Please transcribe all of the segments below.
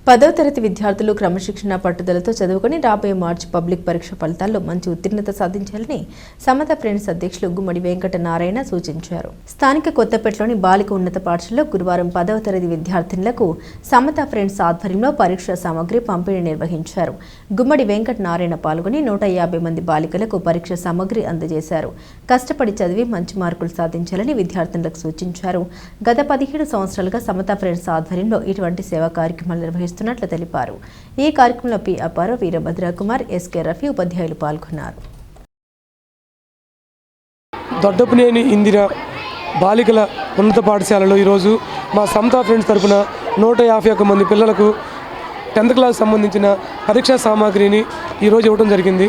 10వ తరగతి విద్యార్థులు క్రమశిక్షణ పట్టుదలతో చదువుకొని రాబోయే మార్చి పబ్లిక్ పరీక్ష ఫలితాల్లో మంచి ఉత్తీర్ణత సాధించాలని సమత ఫ్రెండ్స్ అధ్యక్షులు గుమ్మడి వెంకట నారాయణ సూచించారు. స్థానిక కొత్తపేటలోని బాలిక ఉన్నత పాఠశాలలో గురువారం 10వ తరగతి విద్యార్థినులకు సమత ఫ్రెండ్స్ ఆధ్వర్యంలో పరీక్షా సామగ్రి పంపిణీ నిర్వహించారు. గుమ్మడి వెంకట నారాయణ పాల్గొని 150 మంది బాలికలకు పరీక్ష సామగ్రి అందజేశారు. కష్టపడి చదివి మంచి మార్కులు సాధించాలని విద్యార్థినులకు సూచించారు. గత 17 సంవత్సరాలుగా సమత ఫ్రెండ్స్ ఆధ్వర్యంలో ఇటువంటి సేవా కార్యక్రమాలు నిర్వహిస్తున్నట్లు తెలిపారు. ఈ కార్యక్రమంలో పి అప్పారావు, వీరభద్ర కుమార్, ఎస్కే రఫీ ఉపాధ్యాయులు పాల్గొన్నారు. దొడ్డపనేని ఇందిర బాలికల ఉన్నత పాఠశాలలో ఈరోజు మా సమతా ఫ్రెండ్స్ తరఫున 151 మంది పిల్లలకు 10th క్లాస్ సంబంధించిన పరీక్షా సామాగ్రిని ఈరోజు ఇవ్వడం జరిగింది.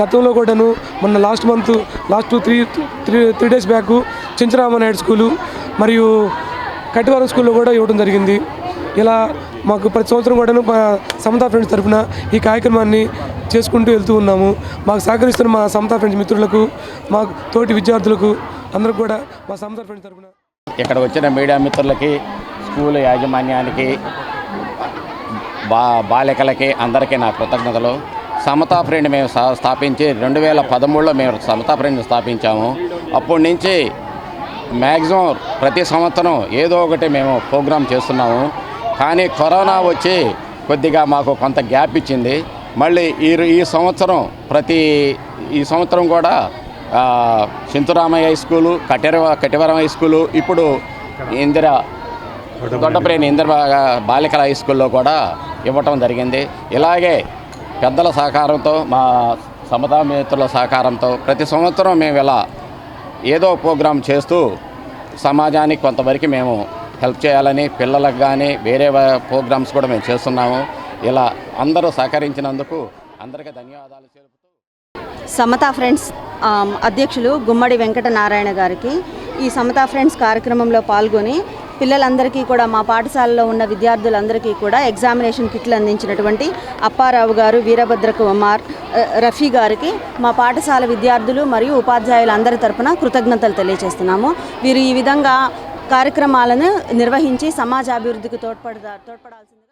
గతంలో కూడాను మొన్న లాస్ట్ 3 డేస్ బ్యాక్ చించరామనాయుడు స్కూలు మరియు కటివారం స్కూల్లో కూడా ఇవ్వడం జరిగింది. ఇలా మాకు ప్రతి సంవత్సరం కూడాను సమతా ఫ్రెండ్స్ తరఫున ఈ కార్యక్రమాన్ని చేసుకుంటూ వెళ్తూ ఉన్నాము. మాకు సహకరిస్తున్న మా సమతా ఫ్రెండ్స్ మిత్రులకు, మా తోటి విద్యార్థులకు అందరికి కూడా మా సమతా ఫ్రెండ్స్ తరఫున ఇక్కడ వచ్చిన మీడియా మిత్రులకి, స్కూల్ యాజమాన్యానికి, బాలికలకి అందరికీ నా కృతజ్ఞతలు. సమతా ఫ్రెండ్ మేము స్థాపించి 2013లో మేము సమతా ఫ్రెండ్ స్థాపించాము. అప్పటి నుంచి మ్యాక్సిమం ప్రతి సంవత్సరం ఏదో ఒకటి మేము ప్రోగ్రాం చేస్తున్నాము. కానీ కరోనా వచ్చి కొద్దిగా మాకు కొంత గ్యాప్ ఇచ్చింది. మళ్ళీ ఈ సంవత్సరం కూడా చింతురామయ్య హై స్కూలు, కటివరం హై స్కూలు, ఇప్పుడు దొడ్డపనేని ఇందిర బాలికల హై స్కూల్లో కూడా ఇవ్వటం జరిగింది. ఇలాగే పెద్దల సహకారంతో, మా సమతా మిత్రుల సహకారంతో ప్రతి సంవత్సరం మేము ఇలా ఏదో ప్రోగ్రాం చేస్తూ సమాజానికి కొంతవరకు మేము హెల్ప్ చేయాలని, పిల్లలకు కానీ వేరే ప్రోగ్రామ్స్ కూడా మేము చేస్తున్నాము. ఇలా అందరూ సహకరించినందుకు అందరికీ ధన్యవాదాలు తెలుపుతూ సమతా ఫ్రెండ్స్ అధ్యక్షులు గుమ్మడి వెంకట నారాయణ గారికి ఈ సమతా ఫ్రెండ్స్ కార్యక్రమంలో పాల్గొని పిల్లలందరికీ కూడా, మా పాఠశాలలో ఉన్న విద్యార్థులందరికీ కూడా ఎగ్జామినేషన్ కిట్లు అందించినటువంటి అప్పారావు గారు, వీరభద్ర కుమార్, రఫీ గారికి మా పాఠశాల విద్యార్థులు మరియు ఉపాధ్యాయులందరి తరపున కృతజ్ఞతలు తెలియజేస్తున్నాము. వీరు ఈ విధంగా కార్యక్రమాలను నిర్వహించి సమాజ అభివృద్ధికి తోడ్పడాల్సింది.